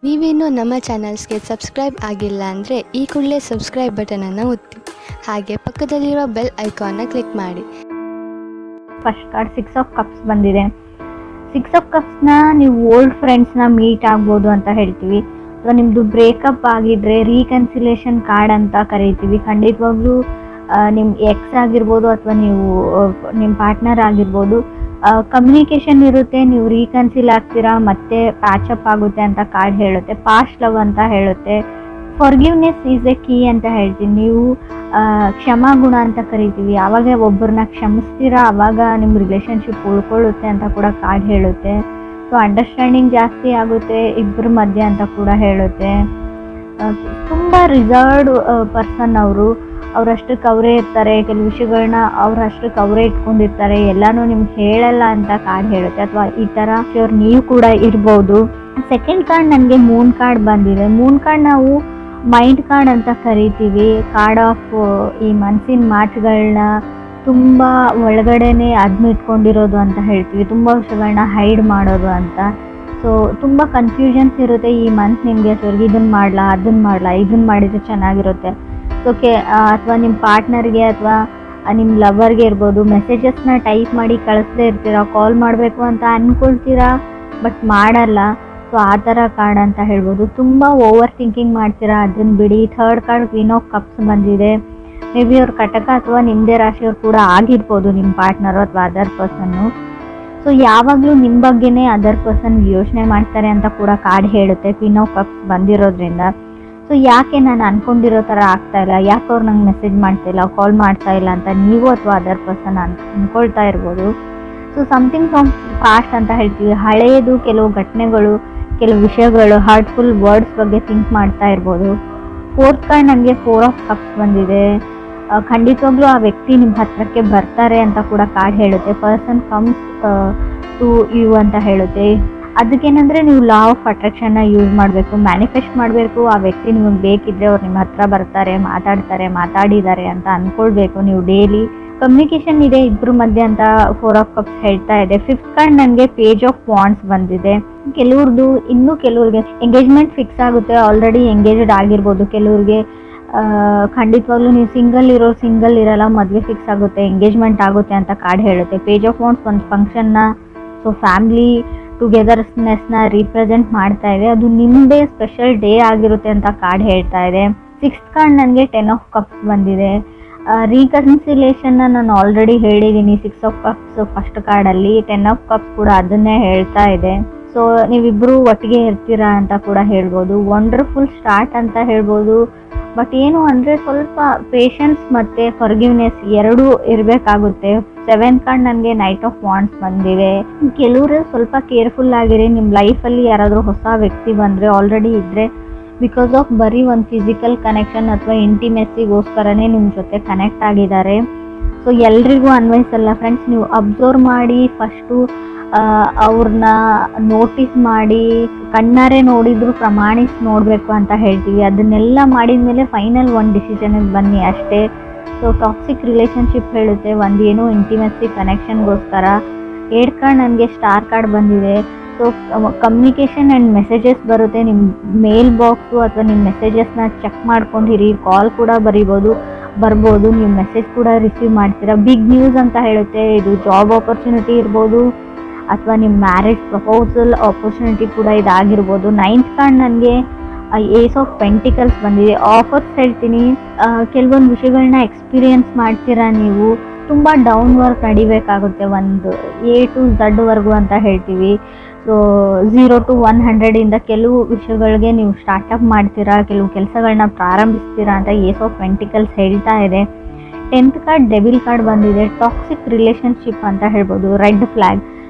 ನೀವೇನು ನಮ್ಮ ಚಾನಲ್ಸ್ಗೆ ಸಬ್ಸ್ಕ್ರೈಬ್ ಆಗಿಲ್ಲ ಅಂದರೆ ಈ ಕೂಡಲೇ ಸಬ್ಸ್ಕ್ರೈಬ್ ಬಟನನ್ನು ಒತ್ತಿ, ಹಾಗೆ ಪಕ್ಕದಲ್ಲಿರೋ ಬೆಲ್ ಐಕಾನ್ನ ಕ್ಲಿಕ್ ಮಾಡಿ. ಫಸ್ಟ್ ಕಾರ್ಡ್ 6 ಆಫ್ ಕಪ್ಸ್ ಬಂದಿದೆ. 6 ಆಫ್ ಕಪ್ಸ್ನ ನೀವು ಓಲ್ಡ್ ಫ್ರೆಂಡ್ಸ್ನ ಮೀಟ್ ಆಗ್ಬೋದು ಅಂತ ಹೇಳ್ತೀವಿ, ಅಥವಾ ನಿಮ್ಮದು ಬ್ರೇಕಪ್ ಆಗಿದ್ರೆ ರೀಕನ್ಸಿಲೇಷನ್ ಕಾರ್ಡ್ ಅಂತ ಕರಿತೀವಿ. ಖಂಡಿತವಾಗ್ಲೂ ನಿಮ್ಮ ಎಕ್ಸ್ ಆಗಿರ್ಬೋದು ಅಥವಾ ನೀವು ನಿಮ್ಮ ಪಾರ್ಟ್ನರ್ ಆಗಿರ್ಬೋದು, ಕಮ್ಯುನಿಕೇಷನ್ ಇರುತ್ತೆ, ನೀವು ರೀಕನ್ಸಿಲ್ ಆಗ್ತೀರಾ, ಮತ್ತೆ ಪ್ಯಾಚಪ್ ಆಗುತ್ತೆ ಅಂತ ಕಾರ್ಡ್ ಹೇಳುತ್ತೆ. ಪಾಸ್ಟ್ ಲವ್ ಅಂತ ಹೇಳುತ್ತೆ. ಫಾರ್ಗಿವ್ನೆಸ್ ಈಸ್ ಎ ಕೀ ಅಂತ ಹೇಳ್ತೀನಿ. ನೀವು ಕ್ಷಮಾಗುಣ ಅಂತ ಕರಿತೀವಿ. ಯಾವಾಗ ಒಬ್ಬರನ್ನ ಕ್ಷಮಿಸ್ತೀರಾ ಆವಾಗ ನಿಮ್ಮ ರಿಲೇಷನ್ಶಿಪ್ ಉಳ್ಕೊಳ್ಳುತ್ತೆ ಅಂತ ಕೂಡ ಕಾರ್ಡ್ ಹೇಳುತ್ತೆ. ಸೊ ಅಂಡರ್ಸ್ಟ್ಯಾಂಡಿಂಗ್ ಜಾಸ್ತಿ ಆಗುತ್ತೆ ಇಬ್ಬರ ಮಧ್ಯೆ ಅಂತ ಕೂಡ ಹೇಳುತ್ತೆ. ತುಂಬ ರಿಸರ್ವ್ಡ್ ಪರ್ಸನ್ ಅವರು, ಅವರಷ್ಟಕ್ಕೆ ಅವರೇ ಇರ್ತಾರೆ. ಕೆಲವು ವಿಷಯಗಳನ್ನ ಅವರಷ್ಟಕ್ಕೆ ಅವರೇ ಇಟ್ಕೊಂಡಿರ್ತಾರೆ, ಎಲ್ಲಾನು ನಿಮ್ಗೆ ಹೇಳಲ್ಲ ಅಂತ ಕಾರ್ಡ್ ಹೇಳುತ್ತೆ. ಅಥವಾ ಈ ಥರ ನೀವು ಕೂಡ ಇರ್ಬೋದು. ಸೆಕೆಂಡ್ ಕಾರ್ಡ್ ನನಗೆ ಮೂನ್ ಕಾರ್ಡ್ ಬಂದಿದೆ. ಮೂನ್ ಕಾರ್ಡ್ ನಾವು ಮೈಂಡ್ ಕಾರ್ಡ್ ಅಂತ ಕರಿತೀವಿ. ಕಾರ್ಡ್ ಆಫ್ ಈ ಮನಸ್ಸಿನ ಮಾತುಗಳನ್ನ ತುಂಬ ಒಳಗಡೆನೆ ಇಟ್ಕೊಂಡಿರೋದು ಅಂತ ಹೇಳ್ತೀವಿ. ತುಂಬ ವಿಷಯಗಳನ್ನ ಹೈಡ್ ಮಾಡೋದು ಅಂತ. ಸೊ ತುಂಬ ಕನ್ಫ್ಯೂಷನ್ಸ್ ಇರುತ್ತೆ ಈ ಮಂತ್ ನಿಮಗೆ. ಇದನ್ನು ಮಾಡಲಾ, ಅದನ್ನು ಮಾಡಲಾ, ಇದನ್ನು ಮಾಡಿದರೆ ಚೆನ್ನಾಗಿರುತ್ತೆ. ಓಕೆ, ಅಥವಾ ನಿಮ್ಮ ಪಾರ್ಟ್ನರ್ಗೆ ಅಥವಾ ನಿಮ್ಮ ಲವರ್ಗೆ ಇರ್ಬೋದು, ಮೆಸೇಜಸ್ನ ಟೈಪ್ ಮಾಡಿ ಕಳಿಸ್ದೇ ಇರ್ತೀರಾ, ಕಾಲ್ ಮಾಡಬೇಕು ಅಂತ ಅಂದ್ಕೊಳ್ತೀರಾ ಬಟ್ ಮಾಡಲ್ಲ. ಸೊ ಆ ಥರ ಕಾರ್ಡ್ ಅಂತ ಹೇಳ್ಬೋದು. ತುಂಬ ಓವರ್ ಥಿಂಕಿಂಗ್ ಮಾಡ್ತೀರಾ, ಅದನ್ನು ಬಿಡಿ. Third card queen of cups ಬಂದಿದೆ. ಮೇ ಬಿ ಅವ್ರ ಕಟಕ ಅಥವಾ ನಿಮ್ಮದೇ ರಾಶಿಯವ್ರು ಕೂಡ ಆಗಿರ್ಬೋದು, ನಿಮ್ಮ ಪಾರ್ಟ್ನರು ಅಥವಾ ಅದರ್ ಪರ್ಸನ್ನು. ಸೊ ಯಾವಾಗಲೂ ನಿಮ್ಮ ಬಗ್ಗೆನೇ ಅದರ್ ಪರ್ಸನ್ ಯೋಚನೆ ಮಾಡ್ತಾರೆ ಅಂತ ಕೂಡ ಕಾರ್ಡ್ ಹೇಳುತ್ತೆ ಕ್ವೀನ್ ಆಫ್ ಕಪ್ಸ್ ಬಂದಿರೋದ್ರಿಂದ. ಸೊ ಯಾಕೆ ನಾನು ಅಂದ್ಕೊಂಡಿರೋ ಥರ ಆಗ್ತಾ ಇಲ್ಲ, ಯಾಕೆ ಅವ್ರು ನಂಗೆ ಮೆಸೇಜ್ ಮಾಡ್ತಾ ಇಲ್ಲ, ಕಾಲ್ ಮಾಡ್ತಾ ಇಲ್ಲ ಅಂತ ನೀವು ಅಥವಾ ಅದರ್ ಪರ್ಸನ್ ಅಂದ್ಕೊಳ್ತಾ ಇರ್ಬೋದು. ಸೊ ಸಮಥಿಂಗ್ ಫ್ರಮ್ ಪಾಸ್ಟ್ ಅಂತ ಹೇಳ್ತೀವಿ. ಹಳೆಯದು ಕೆಲವು ಘಟನೆಗಳು, ಕೆಲವು ವಿಷಯಗಳು, ಹಾರ್ಟ್ಫುಲ್ ವರ್ಡ್ಸ್ ಬಗ್ಗೆ ಥಿಂಕ್ ಮಾಡ್ತಾ ಇರ್ಬೋದು. ಫೋರ್ತ್ ಕಾರ್ಡ್ ನನಗೆ 4 ಆಫ್ ಕಪ್ಸ್ ಬಂದಿದೆ. ಖಂಡಿತವಾಗ್ಲೂ ಆ ವ್ಯಕ್ತಿ ನಿಮ್ಮ ಹತ್ರಕ್ಕೆ ಬರ್ತಾರೆ ಅಂತ ಕೂಡ ಕಾರ್ಡ್ ಹೇಳುತ್ತೆ. ಪರ್ಸನ್ ಕಮ್ಸ್ ಟು ಯು ಅಂತ ಹೇಳುತ್ತೆ. ಅದಕ್ಕೇನಂದರೆ ನೀವು ಲಾ ಆಫ್ ಅಟ್ರಾಕ್ಷನ್ನ ಯೂಸ್ ಮಾಡಬೇಕು, ಮ್ಯಾನಿಫೆಸ್ಟ್ ಮಾಡಬೇಕು. ಆ ವ್ಯಕ್ತಿ ನಿಮಗೆ ಬೇಕಿದ್ದರೆ ಅವ್ರು ನಿಮ್ಮ ಹತ್ರ ಬರ್ತಾರೆ, ಮಾತಾಡಿದ್ದಾರೆ ಅಂತ ಅಂದ್ಕೊಳ್ಬೇಕು ನೀವು ಡೈಲಿ. ಕಮ್ಯುನಿಕೇಷನ್ ಇದೆ ಇಬ್ಬರ ಮಧ್ಯೆ ಅಂತ 4 ಆಫ್ ಕಪ್ಸ್ ಹೇಳ್ತಾ ಇದೆ. ಫಿಫ್ತ್ ಕಾರ್ಡ್ ನನಗೆ ಪೇಜ್ ಆಫ್ ವಾಂಡ್ಸ್ ಬಂದಿದೆ. ಕೆಲವ್ರದ್ದು ಇನ್ನೂ ಕೆಲವ್ರಿಗೆ ಎಂಗೇಜ್ಮೆಂಟ್ ಫಿಕ್ಸ್ ಆಗುತ್ತೆ, ಆಲ್ರೆಡಿ ಎಂಗೇಜ್ಡ್ ಆಗಿರ್ಬೋದು. ಕೆಲವ್ರಿಗೆ ಖಂಡಿತವಾಗ್ಲೂ ನೀವು ಸಿಂಗಲ್ ಇರಲ್ಲ, ಮದುವೆ ಫಿಕ್ಸ್ ಆಗುತ್ತೆ, ಎಂಗೇಜ್ಮೆಂಟ್ ಆಗುತ್ತೆ ಅಂತ ಕಾರ್ಡ್ ಹೇಳುತ್ತೆ. ಪೇಜ್ ಆಫ್ ವಾಂಡ್ಸ್ ಒಂದು ಫಂಕ್ಷನ್ನ, ಸೊ ಫ್ಯಾಮಿಲಿ ಟುಗೆದರ್ನೆಸ್ನ ರೀಪ್ರೆಸೆಂಟ್ ಮಾಡ್ತಾ ಇದೆ. ಅದು ನಿಮ್ಮದೇ ಸ್ಪೆಷಲ್ ಡೇ ಆಗಿರುತ್ತೆ ಅಂತ ಕಾರ್ಡ್ ಹೇಳ್ತಾ ಇದೆ. 6th ಕಾರ್ಡ್ ನನಗೆ 10 ಆಫ್ ಕಪ್ಸ್ ಬಂದಿದೆ. ರೀಕನ್ಸಿಲೇಷನ್ನ ನಾನು ಆಲ್ರೆಡಿ ಹೇಳಿದ್ದೀನಿ 6 ಆಫ್ ಕಪ್ಸ್ ಫಸ್ಟ್ ಕಾರ್ಡಲ್ಲಿ. 10 ಆಫ್ ಕಪ್ಸ್ ಕೂಡ ಅದನ್ನೇ ಹೇಳ್ತಾ ಇದೆ. ಸೊ ನೀವಿಬ್ಬರು ಒಟ್ಟಿಗೆ ಇರ್ತೀರಾ ಅಂತ ಕೂಡ ಹೇಳ್ಬೋದು. ವಂಡರ್ಫುಲ್ ಸ್ಟಾರ್ಟ್ ಅಂತ ಹೇಳ್ಬೋದು. ಬಟ್ ಏನು ಅಂದರೆ ಸ್ವಲ್ಪ ಪೇಷನ್ಸ್ ಮತ್ತು ಫರ್ಗಿವ್ನೆಸ್ ಎರಡೂ ಇರಬೇಕಾಗುತ್ತೆ. 7th ಕಾರ್ಡ್ ನನಗೆ ನೈಟ್ ಆಫ್ ವಾಂಡ್ಸ್ ಬಂದಿದೆ. ಕೆಲವರು ಸ್ವಲ್ಪ ಕೇರ್ಫುಲ್ ಆಗಿರಿ. ನಿಮ್ಮ ಲೈಫಲ್ಲಿ ಯಾರಾದರೂ ಹೊಸ ವ್ಯಕ್ತಿ ಬಂದರೆ, ಆಲ್ರೆಡಿ ಇದ್ದರೆ, ಬಿಕಾಸ್ ಆಫ್ ಬರೀ ಒಂದು ಫಿಸಿಕಲ್ ಕನೆಕ್ಷನ್ ಅಥವಾ ಇಂಟಿಮೆಸಿಗೋಸ್ಕರನೇ ನಿಮ್ಮ ಜೊತೆ ಕನೆಕ್ಟ್ ಆಗಿದ್ದಾರೆ. ಸೊ ಎಲ್ರಿಗೂ ಅನ್ವಯಿಸಲ್ಲ ಫ್ರೆಂಡ್ಸ್. ನೀವು ಅಬ್ಸರ್ವ್ ಮಾಡಿ ಫಸ್ಟು ಅವ್ರನ್ನ ನೋಟಿಸ್ ಮಾಡಿ, ಕಣ್ಣಾರೆ ನೋಡಿದ್ರು ಪ್ರಮಾಣಿಸಿ ನೋಡಬೇಕು ಅಂತ ಹೇಳ್ತೀವಿ. ಅದನ್ನೆಲ್ಲ ಮಾಡಿದ ಮೇಲೆ ಫೈನಲ್ ಒಂದು ಡಿಸಿಷನ್ಗೆ ಬನ್ನಿ ಅಷ್ಟೇ. ಸೊ ಟಾಕ್ಸಿಕ್ ರಿಲೇಷನ್ಶಿಪ್ ಹೇಳುತ್ತೆ, ಒಂದೇನೋ ಇಂಟಿಮೆಸಿ ಕನೆಕ್ಷನ್ಗೋಸ್ಕರ. 8th ಕಾರ್ಡ್ ನನಗೆ ಸ್ಟಾರ್ ಕಾರ್ಡ್ ಬಂದಿದೆ. ಸೊ ಕಮ್ಯುನಿಕೇಷನ್ ಆ್ಯಂಡ್ ಮೆಸೇಜಸ್ ಬರುತ್ತೆ. ನಿಮ್ಮ ಮೇಲ್ ಬಾಕ್ಸು ಅಥವಾ ನಿಮ್ಮ ಮೆಸೇಜಸ್ನ ಚೆಕ್ ಮಾಡ್ಕೊಂಡಿರಿ. ಕಾಲ್ ಕೂಡ ಬರ್ಬೋದು, ನೀವು ಮೆಸೇಜ್ ಕೂಡ ರಿಸೀವ್ ಮಾಡ್ತೀರಾ. ಬಿಗ್ ನ್ಯೂಸ್ ಅಂತ ಹೇಳುತ್ತೆ. ಇದು ಜಾಬ್ ಆಪರ್ಚುನಿಟಿ ಇರ್ಬೋದು ಅಥವಾ ನಿಮ್ಮ ಮ್ಯಾರೇಜ್ ಪ್ರಪೋಸಲ್ ಆಪರ್ಚುನಿಟಿ ಕೂಡ ಇದಾಗಿರ್ಬೋದು. 9th ಕಾರ್ಡ್ ನನಗೆ ಏಸ್ ಆಫ್ ಪೆಂಟಿಕಲ್ಸ್ ಬಂದಿದೆ. ಆಫರ್ಸ್ ಹೇಳ್ತೀನಿ. ಕೆಲವೊಂದು ವಿಷಯಗಳನ್ನ ಎಕ್ಸ್ಪೀರಿಯನ್ಸ್ ಮಾಡ್ತೀರಾ ನೀವು. ತುಂಬ ಡೌನ್ ವರ್ಕ್ ನಡಿಬೇಕಾಗುತ್ತೆ, ಒಂದು A to Z ವರ್ಗು ಅಂತ ಹೇಳ್ತೀವಿ. ಸೊ 0 to 100 ಕೆಲವು ವಿಷಯಗಳಿಗೆ ನೀವು ಸ್ಟಾರ್ಟಪ್ ಮಾಡ್ತೀರಾ, ಕೆಲವು ಕೆಲಸಗಳನ್ನ ಪ್ರಾರಂಭಿಸ್ತೀರಾ ಅಂತ ಏಸ್ ಆಫ್ ಪೆಂಟಿಕಲ್ಸ್ ಹೇಳ್ತಾ ಇದೆ. 10th ಕಾರ್ಡ್ ಡೆವಿಲ್ ಕಾರ್ಡ್ ಬಂದಿದೆ. ಟಾಕ್ಸಿಕ್ ರಿಲೇಷನ್ಶಿಪ್ ಅಂತ ಹೇಳ್ಬೋದು. Red flag.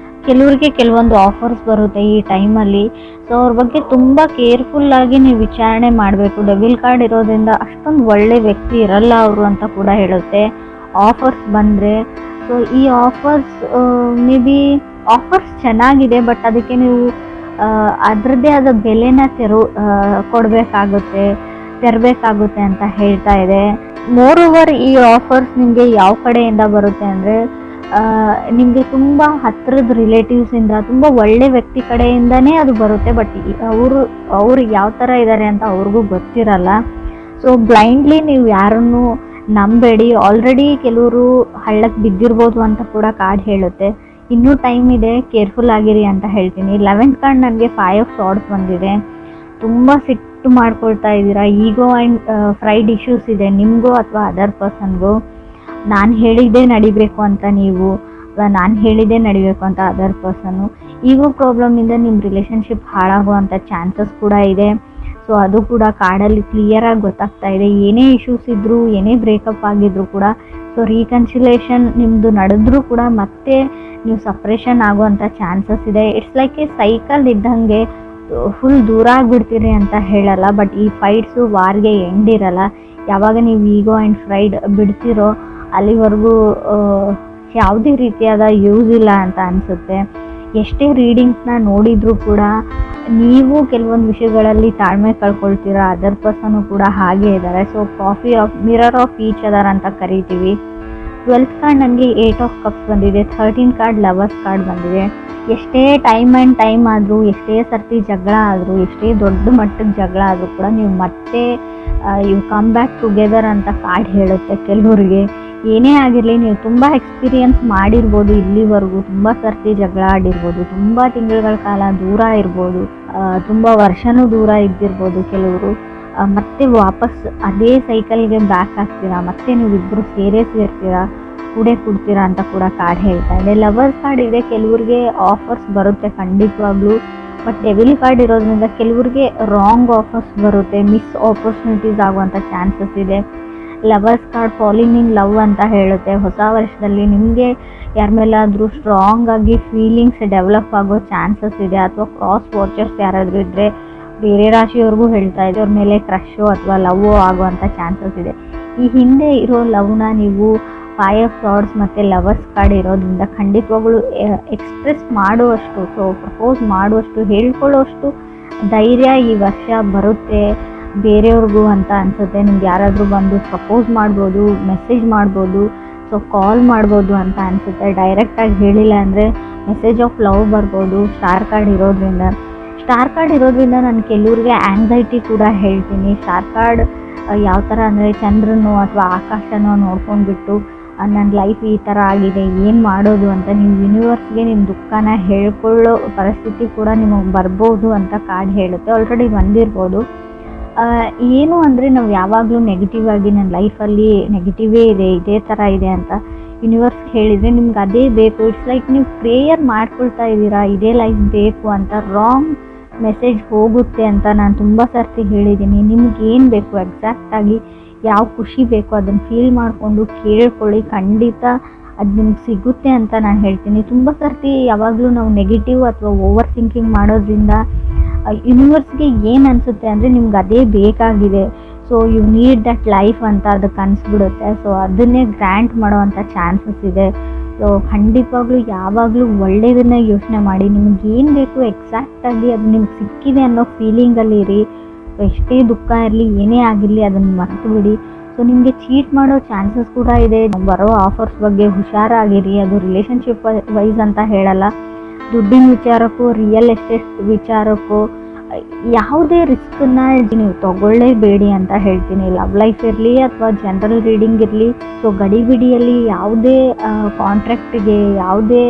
ಕೆಲವರಿಗೆ ಕೆಲವೊಂದು ಆಫರ್ಸ್ ಬರುತ್ತೆ ಈ ಟೈಮಲ್ಲಿ. ಸೊ ಅವ್ರ ಬಗ್ಗೆ ತುಂಬ ಕೇರ್ಫುಲ್ಲಾಗಿ ನೀವು ವಿಚಾರಣೆ ಮಾಡಬೇಕು. ಡೆವಿಲ್ ಕಾರ್ಡ್ ಇರೋದ್ರಿಂದ ಅಷ್ಟೊಂದು ಒಳ್ಳೆ ವ್ಯಕ್ತಿ ಇರಲ್ಲ ಅವರು ಅಂತ ಕೂಡ ಹೇಳುತ್ತೆ ಆಫರ್ಸ್ ಬಂದರೆ. ಸೊ ಈ ಆಫರ್ಸ್ ಮೇ ಬಿ ಆಫರ್ಸ್ ಚೆನ್ನಾಗಿದೆ, ಬಟ್ ಅದಕ್ಕೆ ನೀವು ಅದರದ್ದೇ ಆದ ಬೆಲೆನ ತೆರಬೇಕಾಗುತ್ತೆ ಅಂತ ಹೇಳ್ತಾ ಇದೆ. ಮೋರ್ ಓವರ್ ಈ ಆಫರ್ಸ್ ನಿಮಗೆ ಯಾವ ಕಡೆಯಿಂದ ಬರುತ್ತೆ ಅಂದರೆ ನಿಮಗೆ ತುಂಬ ಹತ್ತಿರದ ರಿಲೇಟಿವ್ಸಿಂದ ತುಂಬ ಒಳ್ಳೆ ವ್ಯಕ್ತಿ ಕಡೆಯಿಂದನೇ ಅದು ಬರುತ್ತೆ. ಬಟ್ ಅವರು ಯಾವ ಥರ ಇದ್ದಾರೆ ಅಂತ ಅವ್ರಿಗೂ ಗೊತ್ತಿರಲ್ಲ. ಸೊ ಬ್ಲೈಂಡ್ಲಿ ನೀವು ಯಾರನ್ನು ನಂಬೇಡಿ. ಆಲ್ರೆಡಿ ಕೆಲವರು ಹಳ್ಳಕ್ಕೆ ಬಿದ್ದಿರ್ಬೋದು ಅಂತ ಕೂಡ ಕಾರ್ಡ್ ಹೇಳುತ್ತೆ. ಇನ್ನೂ ಟೈಮ್ ಇದೆ, ಕೇರ್ಫುಲ್ ಆಗಿರಿ ಅಂತ ಹೇಳ್ತೀನಿ. 11th ಕಾರ್ಡ್ ನನಗೆ 5 ಆಫ್ ಸಾರ್ಡ್ಸ್ ಬಂದಿದೆ. ತುಂಬ ಸಿಟ್ಟು ಮಾಡ್ಕೊಳ್ತಾ ಇದ್ದೀರಾ. ಈಗೋ ಆ್ಯಂಡ್ ಫ್ರೈಡ್ ಇಶ್ಯೂಸ್ ಇದೆ ನಿಮಗೂ ಅಥವಾ ಅದರ್ ಪರ್ಸನ್ಗೂ. ನಾನು ಹೇಳಿದ್ದೇ ನಡಿಬೇಕು ಅಂತ ನೀವು, ನಾನು ಹೇಳಿದ್ದೇ ನಡಿಬೇಕು ಅಂತ ಅದರ್ ಪರ್ಸನ್ನು. ಈಗೋ ಪ್ರಾಬ್ಲಮಿಂದ ನಿಮ್ಮ ರಿಲೇಷನ್ಶಿಪ್ ಹಾಳಾಗುವಂಥ ಚಾನ್ಸಸ್ ಕೂಡ ಇದೆ. ಸೊ ಅದು ಕೂಡ ಕಾರ್ಡಲ್ಲಿ ಕ್ಲಿಯರಾಗಿ ಗೊತ್ತಾಗ್ತಾ ಇದೆ. ಏನೇ ಇಶ್ಯೂಸ್ ಇದ್ದರೂ, ಏನೇ ಬ್ರೇಕಪ್ ಆಗಿದ್ರು ಕೂಡ, ಸೊ ರೀಕನ್ಸಿಲೇಷನ್ ನಿಮ್ಮದು ನಡೆದ್ರೂ ಕೂಡ ಮತ್ತೆ ನೀವು ಸಪ್ರೇಷನ್ ಆಗುವಂಥ ಚಾನ್ಸಸ್ ಇದೆ. ಇಟ್ಸ್ ಲೈಕ್ ಎ ಸೈಕಲ್ ಇದ್ದಂಗೆ. ಫುಲ್ ದೂರ ಆಗಿಬಿಡ್ತೀರಿ ಅಂತ ಹೇಳಲ್ಲ, ಬಟ್ ಈ ಫೈಟ್ಸು ವಾರ್ಗೆ ಎಂಡ್ ಇರಲ್ಲ. ಯಾವಾಗ ನೀವು ಈಗೋ ಆ್ಯಂಡ್ ಫ್ರೈಡ್ ಬಿಡ್ತಿರೋ ಅಲ್ಲಿವರೆಗೂ ಯಾವುದೇ ರೀತಿಯಾದ ಯೂಸ್ ಇಲ್ಲ ಅಂತ ಅನಿಸುತ್ತೆ. ಎಷ್ಟೇ ರೀಡಿಂಗ್ಸ್ನ ನೋಡಿದರೂ ಕೂಡ ನೀವು ಕೆಲವೊಂದು ವಿಷಯಗಳಲ್ಲಿ ತಾಳ್ಮೆ ಕಳ್ಕೊಳ್ತೀರಾ. ಅದರ್ ಪರ್ಸನು ಕೂಡ ಹಾಗೇ ಇದ್ದಾರೆ. So mirror of each other ಅಂತ ಕರಿತೀವಿ. 12th ಕಾರ್ಡ್ ನನಗೆ 8 ಆಫ್ ಕಪ್ಸ್ ಬಂದಿದೆ. 13 ಕಾರ್ಡ್ ಲವರ್ಸ್ ಕಾರ್ಡ್ ಬಂದಿದೆ. ಎಷ್ಟೇ ಟೈಮ್ ಆದರೂ, ಎಷ್ಟೇ ಸರ್ತಿ ಜಗಳ ಆದರೂ, ಎಷ್ಟೇ ದೊಡ್ಡ ಮಟ್ಟದ ಜಗಳ ಆದರೂ ಕೂಡ ನೀವು ಮತ್ತೆ ಯು ಕಮ್ ಬ್ಯಾಕ್ ಟುಗೆದರ್ ಅಂತ ಕಾರ್ಡ್ ಹೇಳುತ್ತೆ. ಕೆಲವರಿಗೆ ಏನೇ ಆಗಿರಲಿ, ನೀವು ತುಂಬ ಎಕ್ಸ್ಪೀರಿಯನ್ಸ್ ಮಾಡಿರ್ಬೋದು ಇಲ್ಲಿವರೆಗೂ, ತುಂಬ ಸರ್ತಿ ಜಗಳ ಆಡಿರ್ಬೋದು, ತುಂಬ ತಿಂಗಳುಗಳ ಕಾಲ ದೂರ ಇರ್ಬೋದು, ತುಂಬ ವರ್ಷನೂ ದೂರ ಇದ್ದಿರ್ಬೋದು ಕೆಲವರು. ಮತ್ತೆ ವಾಪಸ್ ಅದೇ ಸೈಕಲ್ಗೆ ಬ್ಯಾಕ್ ಆಗ್ತೀರಾ, ಮತ್ತೆ ನೀವಿಬ್ಬರು ಸೇರ್ತೀರಾ, ಕೂಡ್ತೀರಾ ಅಂತ ಕೂಡ ಕಾರ್ಡ್ ಹೇಳ್ತಾ ಇದೆ. ಲವರ್ಸ್ ಕಾರ್ಡ್ ಇದೆ. ಕೆಲವ್ರಿಗೆ ಆಫರ್ಸ್ ಬರುತ್ತೆ ಖಂಡಿತವಾಗ್ಲೂ. ಬಟ್ ಡೆವಿಲ್ ಕಾರ್ಡ್ ಇರೋದ್ರಿಂದ ಕೆಲವ್ರಿಗೆ ರಾಂಗ್ ಆಫರ್ಸ್ ಬರುತ್ತೆ, ಮಿಸ್ ಆಪರ್ಚುನಿಟೀಸ್ ಆಗುವಂಥ ಚಾನ್ಸಸ್ ಇದೆ. Lovers card falling in love ಅಂತ ಹೇಳುತ್ತೆ. ಹೊಸ ವರ್ಷದಲ್ಲಿ ನಿಮಗೆ ಯಾರ ಮೇಲಾದರೂ ಸ್ಟ್ರಾಂಗ್ ಆಗಿ ಫೀಲಿಂಗ್ಸ್ ಡೆವಲಪ್ ಆಗೋ ಚಾನ್ಸಸ್ ಇದೆ. ಅಥವಾ ಕ್ರಾಸ್ ವಾಚರ್ಸ್ ಯಾರಾದರೂ ಇದ್ದರೆ, ಬೇರೆ ರಾಶಿಯವ್ರಿಗೂ ಹೇಳ್ತಾ ಇದೆ, ಅವ್ರ ಮೇಲೆ ಕ್ರಶೋ ಅಥವಾ ಲವ್ವೋ ಆಗುವಂಥ ಚಾನ್ಸಸ್ ಇದೆ. ಈ ಹಿಂದೆ ಇರೋ ಲವ್ನ ನೀವು 5 ಆಫ್ ಸಾರ್ಡ್ಸ್ ಮತ್ತು ಲವರ್ಸ್ ಕಾರ್ಡ್ ಇರೋದ್ರಿಂದ ಖಂಡಿತವಾಗ್ಲೂ ಎಕ್ಸ್ಪ್ರೆಸ್ ಮಾಡುವಷ್ಟು, ಸೊ ಪ್ರಪೋಸ್ ಮಾಡುವಷ್ಟು, ಹೇಳ್ಕೊಳ್ಳೋಷ್ಟು ಧೈರ್ಯ ಈ ವರ್ಷ ಬರುತ್ತೆ ಬೇರೆಯವ್ರಿಗೂ ಅಂತ ಅನಿಸುತ್ತೆ. ನಿಮ್ಗೆ ಯಾರಾದರೂ ಬಂದು ಪ್ರಪೋಸ್ ಮಾಡ್ಬೋದು, ಮೆಸೇಜ್ ಮಾಡ್ಬೋದು, ಸೊ ಕಾಲ್ ಮಾಡ್ಬೋದು ಅಂತ ಅನಿಸುತ್ತೆ. ಡೈರೆಕ್ಟಾಗಿ ಹೇಳಿಲ್ಲ ಅಂದರೆ ಮೆಸೇಜ್ ಆಫ್ ಲವ್ ಬರ್ಬೋದು ಸ್ಟಾರ್ ಕಾರ್ಡ್ ಇರೋದ್ರಿಂದ ನಾನು ಕೆಲವ್ರಿಗೆ ಆ್ಯಂಗ್ಸೈಟಿ ಕೂಡ ಹೇಳ್ತೀನಿ. ಸ್ಟಾರ್ ಕಾರ್ಡ್ ಯಾವ ಥರ ಅಂದರೆ ಚಂದ್ರನೋ ಅಥವಾ ಆಕಾಶನೋ ನೋಡ್ಕೊಂಡ್ಬಿಟ್ಟು ನನ್ನ ಲೈಫ್ ಈ ಥರ ಆಗಿದೆ, ಏನು ಮಾಡೋದು ಅಂತ ನೀವು ಯೂನಿವರ್ಸ್ಗೆ ನಿಮ್ಮ ದುಃಖನ ಹೇಳ್ಕೊಳ್ಳೋ ಪರಿಸ್ಥಿತಿ ಕೂಡ ನಿಮಗೆ ಬರ್ಬೋದು ಅಂತ ಕಾರ್ಡ್ ಹೇಳುತ್ತೆ. ಆಲ್ರೆಡಿ ಬಂದಿರ್ಬೋದು. ಏನು ಅಂದರೆ ನಾವು ಯಾವಾಗಲೂ ನೆಗೆಟಿವ್ ಆಗಿ ನನ್ನ ಲೈಫಲ್ಲಿ ನೆಗೆಟಿವೇ ಇದೆ, ಇದೇ ಥರ ಇದೆ ಅಂತ ಯೂನಿವರ್ಸ್ಗೆ ಹೇಳಿದರೆ ನಿಮ್ಗೆ ಅದೇ ಬೇಕು. ಇಟ್ಸ್ ಲೈಕ್ ನೀವು ಪ್ರೇಯರ್ ಮಾಡ್ಕೊಳ್ತಾ ಇದ್ದೀರಾ, ಇದೇ ಲೈಫ್ ಬೇಕು ಅಂತ. ರಾಂಗ್ ಮೆಸೇಜ್ ಹೋಗುತ್ತೆ ಅಂತ ನಾನು ತುಂಬ ಸರ್ತಿ ಹೇಳಿದ್ದೀನಿ. ನಿಮ್ಗೇನು ಬೇಕು ಎಕ್ಸಾಕ್ಟಾಗಿ, ಯಾವ ಖುಷಿ ಬೇಕು ಅದನ್ನು ಫೀಲ್ ಮಾಡಿಕೊಂಡು ಕೇಳ್ಕೊಳ್ಳಿ, ಖಂಡಿತ ಅದು ನಿಮ್ಗೆ ಸಿಗುತ್ತೆ ಅಂತ ನಾನು ಹೇಳ್ತೀನಿ. ತುಂಬ ಸರ್ತಿ ಯಾವಾಗಲೂ ನಾವು ನೆಗೆಟಿವ್ ಅಥವಾ ಓವರ್ ಥಿಂಕಿಂಗ್ ಮಾಡೋದ್ರಿಂದ ಯೂನಿವರ್ಸ್ಗೆ ಏನು ಅನಿಸುತ್ತೆ ಅಂದರೆ ನಿಮ್ಗೆ ಅದೇ ಬೇಕಾಗಿದೆ, so you need that life ಅಂತ ಅದಕ್ಕೆ ಅನಿಸ್ಬಿಡುತ್ತೆ. ಸೊ ಅದನ್ನೇ ಗ್ರ್ಯಾಂಟ್ ಮಾಡೋವಂಥ ಚಾನ್ಸಸ್ ಇದೆ. ಸೊ ಖಂಡಿತವಾಗ್ಲೂ ಯಾವಾಗಲೂ ಒಳ್ಳೆಯದನ್ನೇ ಯೋಚನೆ ಮಾಡಿ. ನಿಮಗೇನು ಬೇಕು ಎಕ್ಸಾಕ್ಟಾಗಿ ಅದು ನಿಮ್ಗೆ ಸಿಕ್ಕಿದೆ ಅನ್ನೋ ಫೀಲಿಂಗಲ್ಲಿ ಇರಿ. ಎಷ್ಟೇ ದುಃಖ ಇರಲಿ, ಏನೇ ಆಗಿರಲಿ ಅದನ್ನು ಮರೆತು ಬಿಡಿ. ಸೊ ನಿಮಗೆ ಚೀಟ್ ಮಾಡೋ ಚಾನ್ಸಸ್ ಕೂಡ ಇದೆ. ಬರೋ ಆಫರ್ಸ್ ಬಗ್ಗೆ ಹುಷಾರಾಗಿರಿ. ಅದು ರಿಲೇಷನ್ಶಿಪ್ ವೈಸ್ ಅಂತ ಹೇಳಲ್ಲ, ದುಡ್ಡಿನ ವಿಚಾರಕ್ಕೂ, ರಿಯಲ್ ಎಸ್ಟೇಟ್ ವಿಚಾರಕ್ಕೂ ಯಾವುದೇ ರಿಸ್ಕನ್ನ ನೀವು ತಗೊಳ್ಳೇಬೇಡಿ ಅಂತ ಹೇಳ್ತೀನಿ. ಲವ್ ಲೈಫ್ ಇರಲಿ ಅಥವಾ ಜನರಲ್ ರೀಡಿಂಗ್ ಇರಲಿ, ಸೊ ಗಡಿಬಿಡಿಯಲ್ಲಿ ಯಾವುದೇ ಕಾಂಟ್ರಾಕ್ಟ್ಗೆ, ಯಾವುದೇ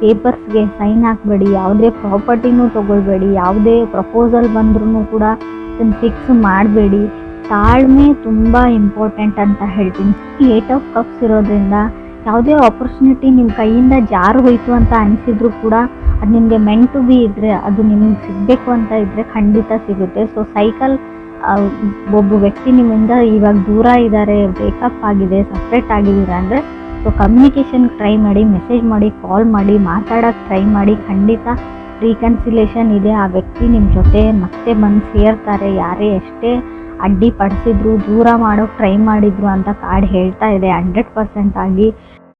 ಪೇಪರ್ಸ್ಗೆ ಸೈನ್ ಹಾಕಬೇಡಿ, ಯಾವುದೇ ಪ್ರಾಪರ್ಟಿನೂ ತೊಗೊಳ್ಬೇಡಿ, ಯಾವುದೇ ಪ್ರಪೋಸಲ್ ಬಂದ್ರೂ ಕೂಡ ಅದನ್ನು ಫಿಕ್ಸ್ ಮಾಡಬೇಡಿ. ತಾಳ್ಮೆ ತುಂಬ ಇಂಪಾರ್ಟೆಂಟ್ ಅಂತ ಹೇಳ್ತೀನಿ. 8 ಆಫ್ ಕಪ್ಸ್ ಇರೋದ್ರಿಂದ ಯಾವುದೇ ಆಪರ್ಚುನಿಟಿ ನಿಮ್ಮ ಕೈಯಿಂದ ಜಾರು ಹೋಯಿತು ಅಂತ ಅನಿಸಿದ್ರು ಕೂಡ ಅದು ನಿಮಗೆ ಮೆಂಟ್ ಟು ಬಿ ಇದ್ದರೆ, ಅದು ನಿಮಗೆ ಸಿಗಬೇಕು ಅಂತ ಇದ್ದರೆ ಖಂಡಿತ ಸಿಗುತ್ತೆ. ಸೊ ಸೈಕಲ್, ಒಬ್ಬ ವ್ಯಕ್ತಿ ನಿಮ್ಮಿಂದ ಇವಾಗ ದೂರ ಇದ್ದಾರೆ, ಬ್ರೇಕಪ್ ಆಗಿದೆ, ಸಪ್ರೇಟ್ ಆಗಿದ್ದೀರಾ ಅಂದರೆ ಸೊ ಕಮ್ಯುನಿಕೇಷನ್ ಟ್ರೈ ಮಾಡಿ, ಮೆಸೇಜ್ ಮಾಡಿ, ಕಾಲ್ ಮಾಡಿ, ಮಾತಾಡೋಕ್ಕೆ ಟ್ರೈ ಮಾಡಿ. ಖಂಡಿತ ರೀಕನ್ಸಿಲೇಷನ್ ಇದೆ. ಆ ವ್ಯಕ್ತಿ ನಿಮ್ಮ ಜೊತೆ ಮತ್ತೆ ಬಂದು ಸೇರ್ತಾರೆ. ಯಾರೇ ಎಷ್ಟೇ ಅಡ್ಡಿಪಡಿಸಿದ್ರು, ದೂರ ಮಾಡೋಕ್ಕೆ ಟ್ರೈ ಮಾಡಿದ್ರು ಅಂತ ಕಾರ್ಡ್ ಹೇಳ್ತಾ ಇದೆ 100% ಆಗಿ.